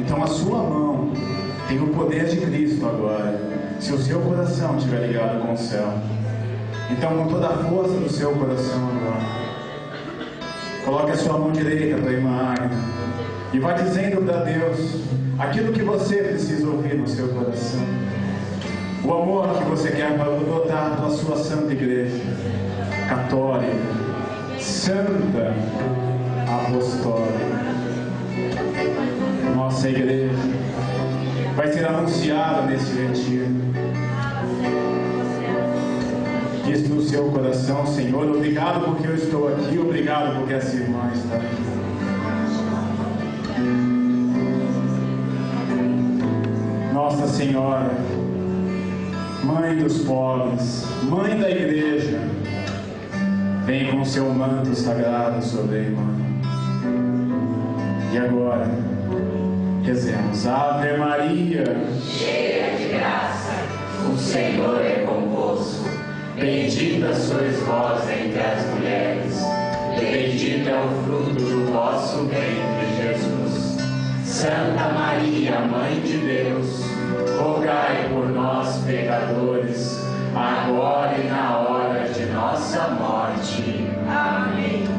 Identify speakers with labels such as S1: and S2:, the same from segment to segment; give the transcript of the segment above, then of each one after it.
S1: Então a sua mão tem o poder de Cristo agora, se o seu coração estiver ligado com o céu. Então, com toda a força do seu coração agora, coloque a sua mão direita para a irmã Agnes e vá dizendo para Deus aquilo que você precisa ouvir no seu coração. O amor que você quer para adotar pela sua santa igreja católica, santa, apostólica. Nossa igreja vai ser anunciada nesse retiro. Diz no seu coração: Senhor, obrigado porque eu estou aqui, obrigado porque essa irmã está aqui. Nossa Senhora, Mãe dos pobres, Mãe da igreja, vem com o seu manto sagrado sobre a irmã. E agora, rezemos. Ave Maria,
S2: cheia de graça, o Senhor é convosco. Bendita sois vós entre as mulheres, e bendito é o fruto do vosso ventre, Jesus. Santa Maria, Mãe de Deus, rogai por nós, pecadores, agora e na hora de nossa morte. Amém.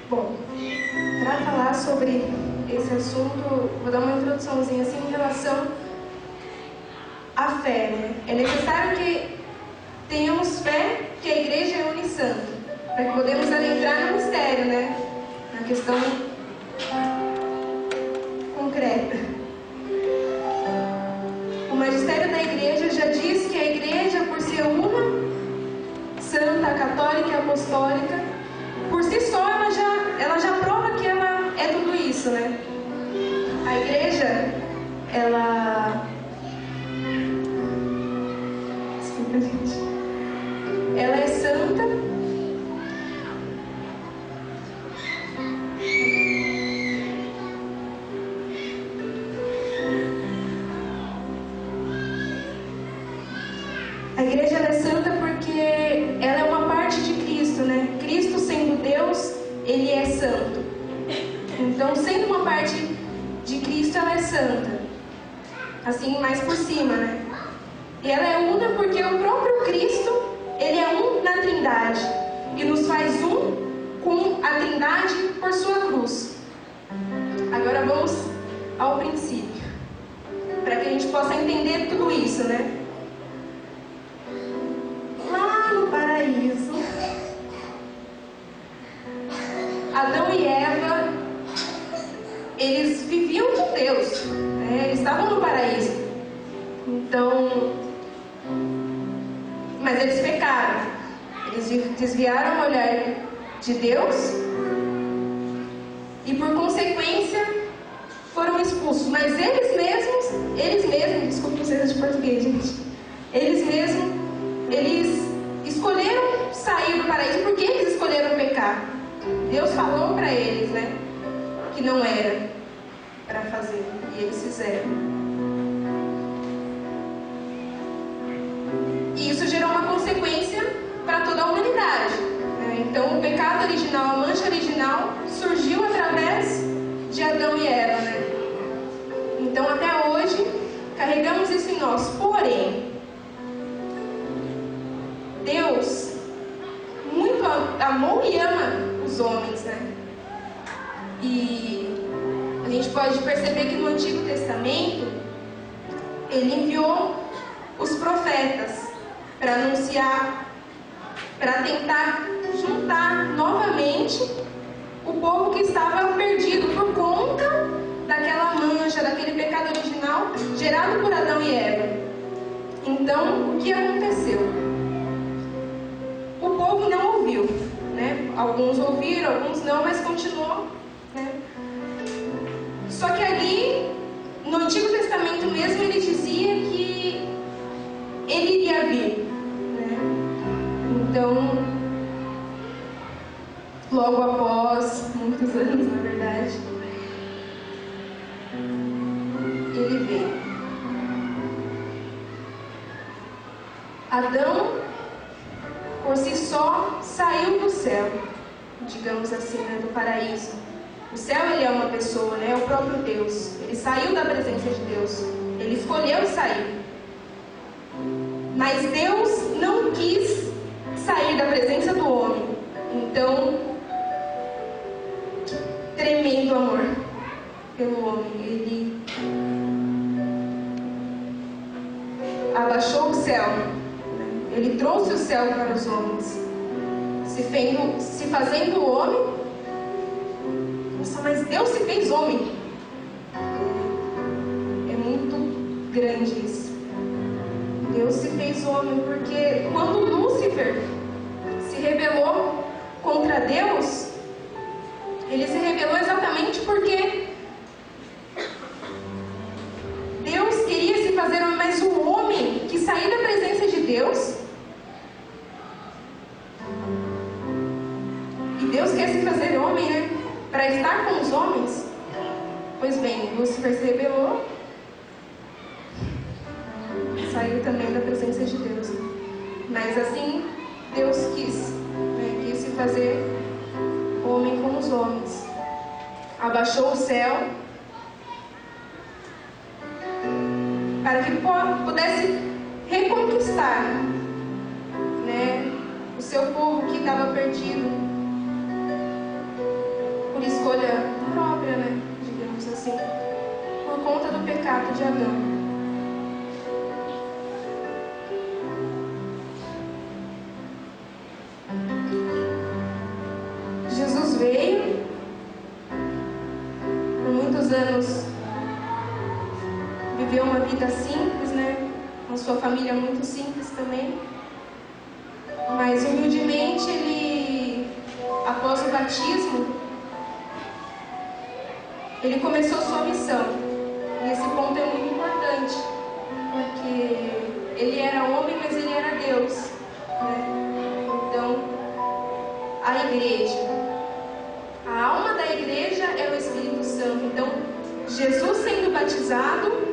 S3: Bom, para falar sobre esse assunto, vou dar uma introduçãozinha assim em relação a fé, né? É necessário que tenhamos fé que a igreja é unissanto, para que podemos adentrar no mistério, né? Na questão concreta. O magistério da igreja já diz que a igreja, por ser una, santa, católica e apostólica, por si só ela já prova que ela é tudo isso, né? A igreja, ela... Desculpa, gente. Ela é santa. A igreja ela é santa porque ela é uma parte de Cristo, né? Cristo sendo Deus, Ele é santo. Então, sendo uma parte de Cristo, ela é santa. Assim, mais por cima, né? E ela é una porque o próprio Cristo, Ele é um na Trindade. E nos faz um com a Trindade por sua cruz. Agora vamos ao princípio. Para que a gente possa entender tudo isso, né? Lá no paraíso, Adão e Eva, eles viviam com Deus, né? Eles estavam no paraíso. Então, mas eles pecaram. Eles desviaram o olhar de Deus e, por consequência, foram expulsos. Mas eles mesmos, desculpa vocês de português, gente. Eles escolheram sair do paraíso porque eles escolheram pecar. Deus falou para eles, né, que não era para fazer, e eles fizeram. E isso gerou uma consequência para toda a humanidade, né? Então o pecado original, a mancha original, surgiu através de Adão e Eva, né? Então até hoje carregamos isso em nós. Porém, Deus muito amou e ama os homens, né? E a gente pode perceber que no Antigo Testamento Ele enviou os profetas para anunciar, para tentar juntar novamente o povo que estava perdido por conta daquela mancha, daquele pecado original gerado por Adão e Eva. Então, o que aconteceu? O povo não ouviu, né? Alguns ouviram, alguns não, mas continuou, né? Só que ali, no Antigo Testamento mesmo, ele dizia que ele iria vir, né? Então, logo após muitos anos, na verdade, ele veio. Adão, por si só, saiu do céu, digamos assim, né, do paraíso. O céu, ele é uma pessoa, né, é o próprio Deus. Ele saiu da presença de Deus. Ele escolheu sair. Mas Deus não quis sair da presença do homem. Então, tremendo amor pelo homem. Ele abaixou o céu. Ele trouxe o céu para os homens. Se fazendo homem. Nossa, mas Deus se fez homem. É muito grande isso. Deus se fez homem porque quando Lúcifer se rebelou contra Deus, ele se rebelou exatamente porque Deus queria se fazer homem, mas o homem que saiu da presença de Deus, e Deus quer se fazer homem, né, para estar com os homens. Pois bem, Lúcifer se rebelou, saiu também da presença de Deus. Mas assim, Deus quis, né, quis se fazer homem como os homens. Abaixou o céu para que pudesse reconquistar, né, o seu povo que estava perdido por escolha própria, né, digamos assim, por conta do pecado de Adão. viveu uma vida simples, né? Com sua família muito simples também. Mas humildemente ele, após o batismo, ele começou sua missão. E esse ponto é muito importante, porque ele era homem, mas ele era Deus, né? Então, a igreja, a alma da igreja é o Espírito Santo. Então, Jesus sendo batizado,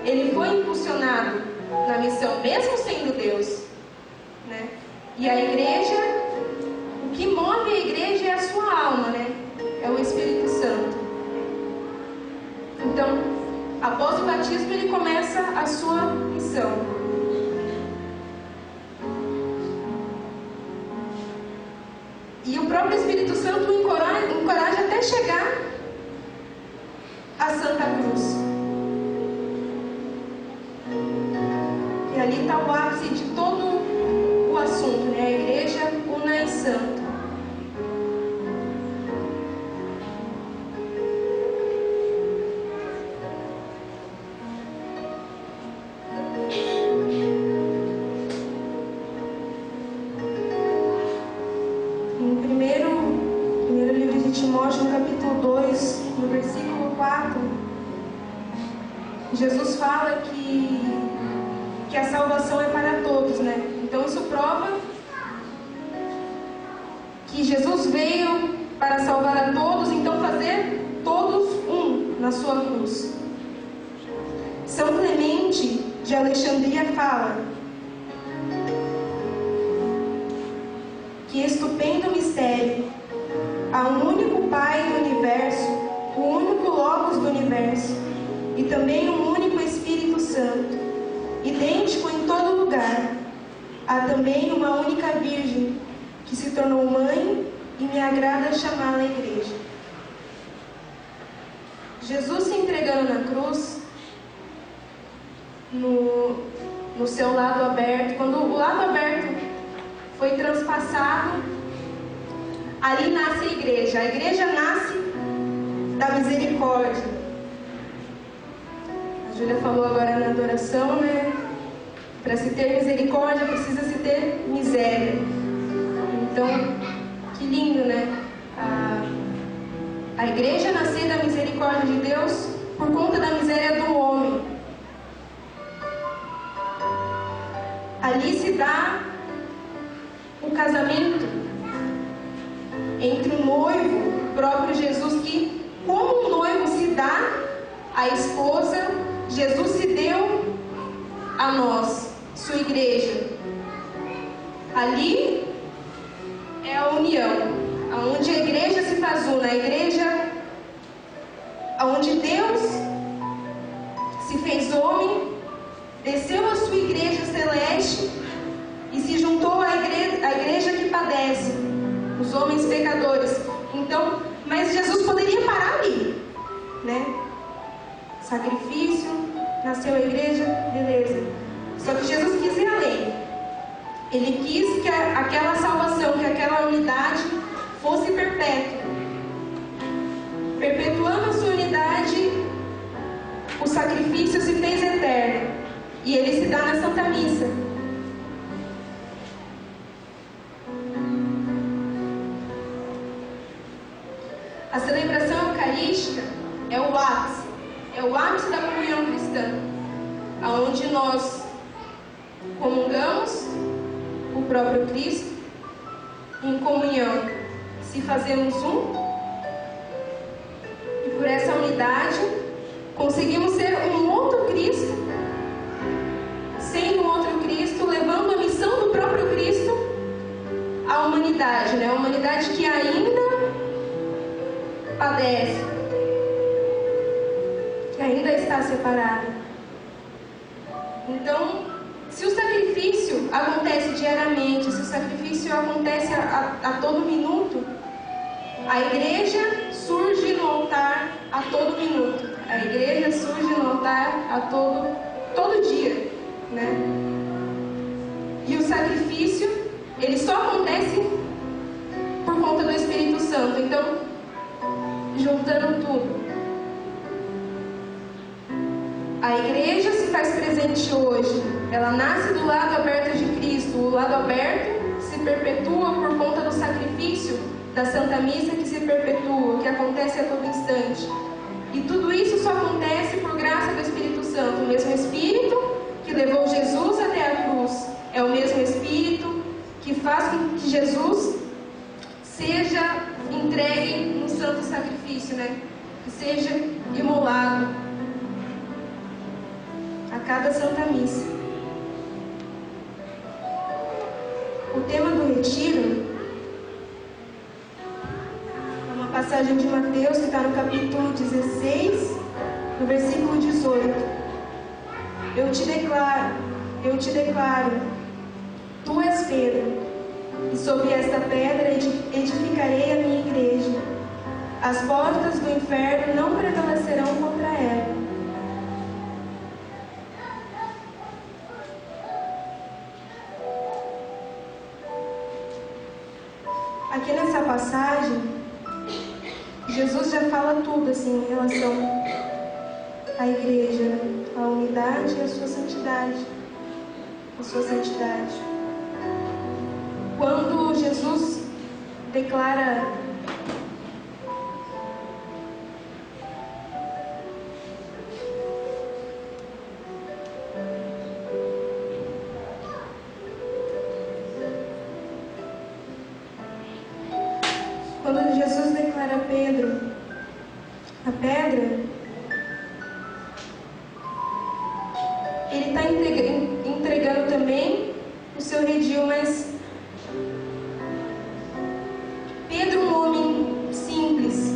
S3: ele foi impulsionado na missão, mesmo sendo Deus, né? E a igreja, o que move a igreja é a sua alma, né? É o Espírito Santo. Então, após o batismo, ele começa a sua missão. E o próprio Espírito Santo o encoraja até chegar à Santa Cruz. E ali está o ápice de todo o assunto, né? A igreja una em santo. No primeiro livro de Timóteo, no capítulo 2, no versículo 4, Jesus fala que a salvação é para todos, né? Então isso prova que Jesus veio para salvar a todos, então fazer todos um na sua cruz. São Clemente de Alexandria fala que estupendo mistério, há um único Pai do universo, o único Logos do universo, e também um único Espírito Santo, idêntico em todo lugar. Há também uma única Virgem, que se tornou mãe e me agrada chamá-la igreja. Jesus se entregando na cruz, no seu lado aberto, quando o lado aberto foi transpassado, ali nasce a igreja. A igreja nasce da misericórdia. A Júlia falou agora na adoração, né? Para se ter misericórdia, precisa se ter miséria. Então, que lindo, né? A igreja nascer da misericórdia de Deus por conta da miséria do homem. Ali se dá o casamento entre o noivo, o próprio Jesus, que como um noivo se dá à esposa, Jesus se deu a nós, sua igreja. Ali é a união, onde a igreja se faz una, a igreja onde Deus se fez homem, desceu a sua igreja celeste e se juntou à igreja que padece, os homens pecadores. Então, mas Jesus poderia parar ali, né? Sacrifício, nasceu a igreja, beleza. Só que Jesus quis ir além. Ele quis que aquela salvação, que aquela unidade fosse perpétua. Perpetuando a sua unidade, o sacrifício se fez eterno. E ele se dá na Santa Missa. A celebração eucarística é o ápice da comunhão cristã, aonde nós comungamos o próprio Cristo, em comunhão se fazemos um, e por essa unidade conseguimos ser um outro Cristo, sendo um outro Cristo, levando a missão do próprio Cristo à humanidade, né? A humanidade que ainda padece, que ainda está separada. Então, se o sacrifício acontece diariamente, se o sacrifício acontece a todo minuto, a igreja surge no altar a todo minuto. A igreja surge no altar a todo dia, né? E o sacrifício, ele só acontece por conta do Espírito Santo. Então, juntando tudo, A igreja se faz presente hoje. Ela nasce do lado aberto de Cristo. O lado aberto se perpetua por conta do sacrifício da Santa Missa, que se perpetua, que acontece a todo instante. E tudo isso só acontece por graça do Espírito Santo. O mesmo Espírito que levou Jesus até a cruz é o mesmo Espírito que faz com que Jesus seja entregue no santo sacrifício, né? Que seja imolado a cada Santa Missa. O tema do retiro é uma passagem de Mateus que está no capítulo 16, no versículo 18. Eu te declaro, tu és Pedro, e sobre esta pedra edificarei a minha igreja. As portas do inferno não prevalecerão contra ela. Aqui nessa passagem, Jesus já fala tudo assim em relação à igreja, né? A unidade e a sua santidade. A sua santidade. Quando Jesus declara a Pedro a pedra, ele está entregando também o seu redil, mas Pedro, um homem simples,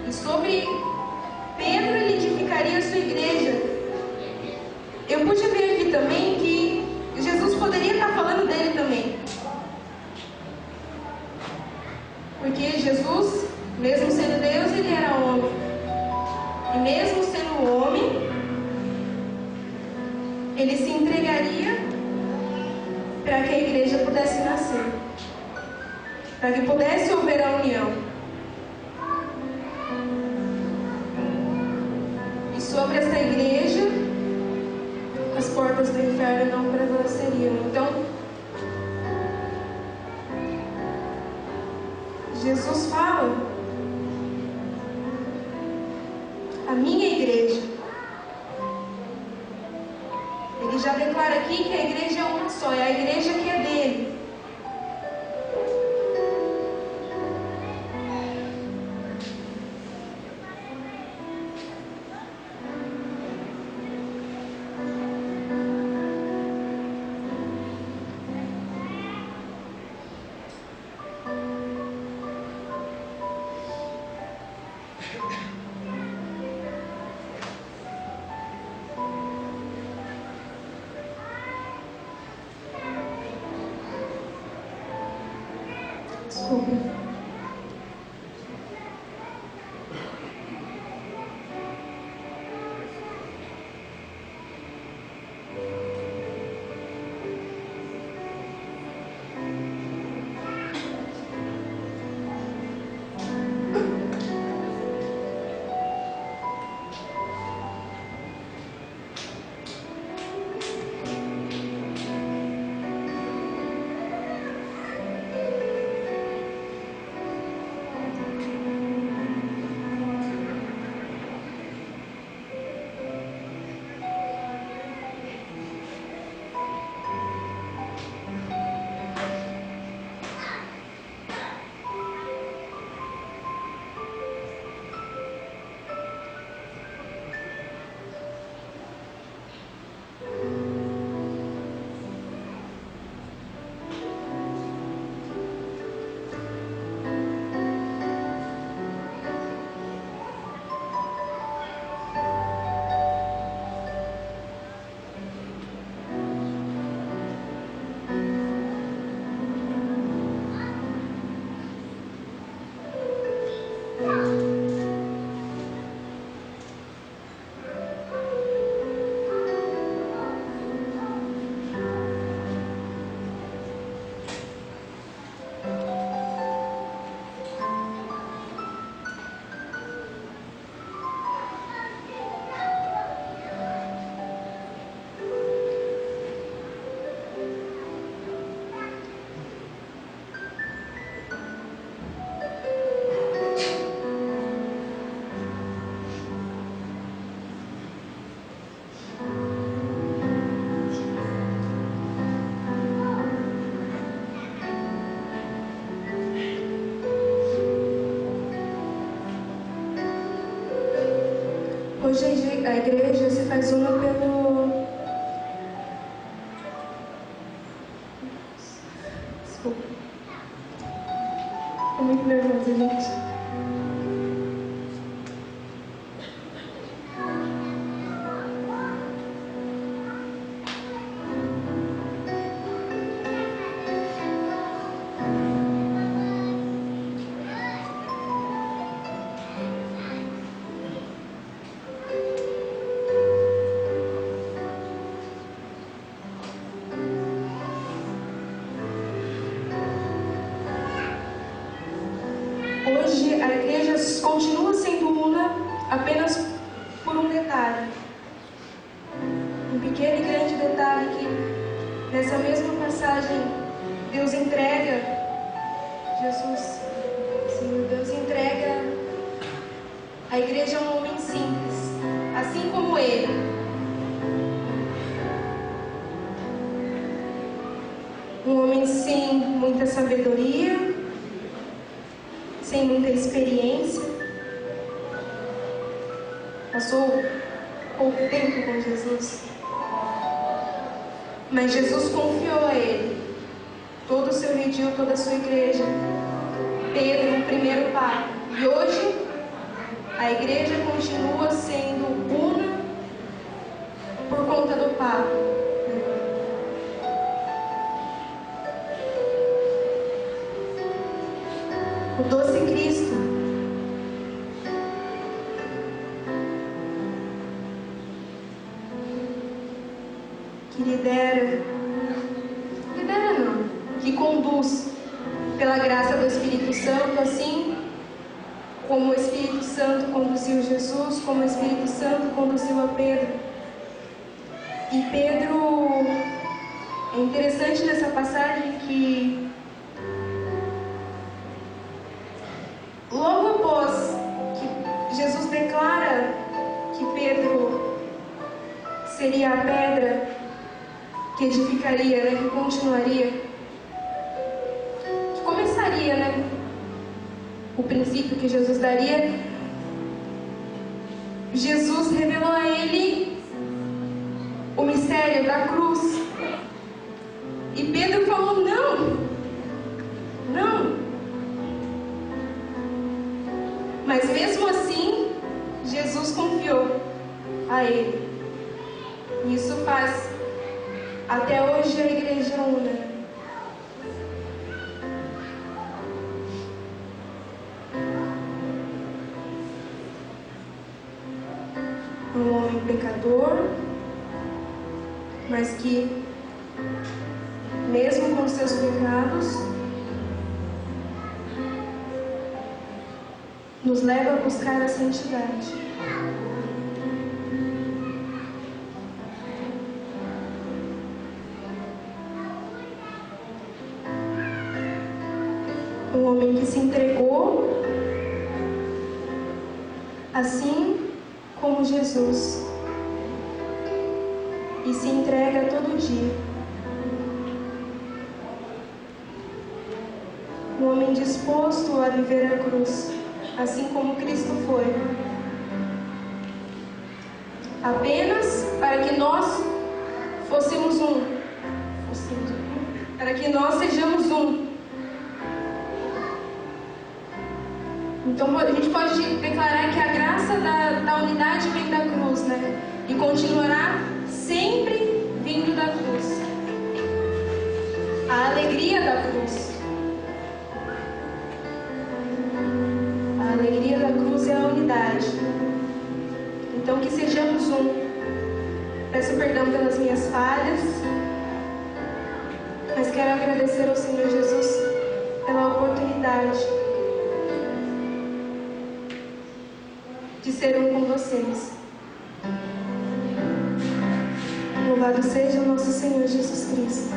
S3: e sobre Pedro ele edificaria a sua igreja. Eu pude ver aqui também que Jesus poderia estar falando dele também, porque Jesus, mesmo sendo Deus, ele era homem, e mesmo sendo homem, ele se entregaria para que a igreja pudesse nascer, para que pudesse haver a união. E sobre essa igreja, as portas do inferno não prevaleceriam. Então, Jesus fala: a minha igreja. Ele já declara aqui que a igreja é uma só, é a igreja que é dele. Desculpa. Hoje a igreja se faz uma pelo... Desculpa. Estou muito nervosa, gente. Hoje a igreja continua sendo una apenas por um detalhe. Um pequeno e grande detalhe que nessa mesma passagem Deus entrega, Jesus, Senhor Deus entrega a igreja a um homem simples, assim como ele. Um homem sem muita sabedoria, sem muita experiência, passou pouco tempo com Jesus, mas Jesus confiou a ele todo o seu redil, toda a sua igreja, Pedro, o primeiro papa. E hoje a igreja continua sendo una por conta do papa. O doce Cristo que lidera não, que conduz pela graça do Espírito Santo, assim como o Espírito Santo conduziu Jesus, como o Espírito Santo conduziu a Pedro. E Pedro, é interessante nessa passagem que logo após que Jesus declara que Pedro seria a pedra que edificaria, né, que continuaria, que começaria, né, o princípio que Jesus daria, Jesus revelou a ele o mistério da cruz. E Pedro falou: não. Mas mesmo assim, Jesus confiou a ele. E isso faz até hoje a igreja una. Um homem pecador, mas que, mesmo com seus pecados, nos leva a buscar a santidade. Um homem que se entregou, assim como Jesus, e se entrega todo dia. Um homem disposto a viver a cruz, assim como Cristo foi, apenas para que nós fôssemos um, para que nós sejamos um. Então a gente pode declarar que a graça da unidade vem da cruz, né? E continuará sempre vindo da cruz. A alegria da cruz. A alegria da cruz é a unidade. Então que sejamos um. Peço perdão pelas minhas falhas, mas quero agradecer ao Senhor Jesus pela oportunidade de ser um com vocês. Louvado seja o nosso Senhor Jesus Cristo.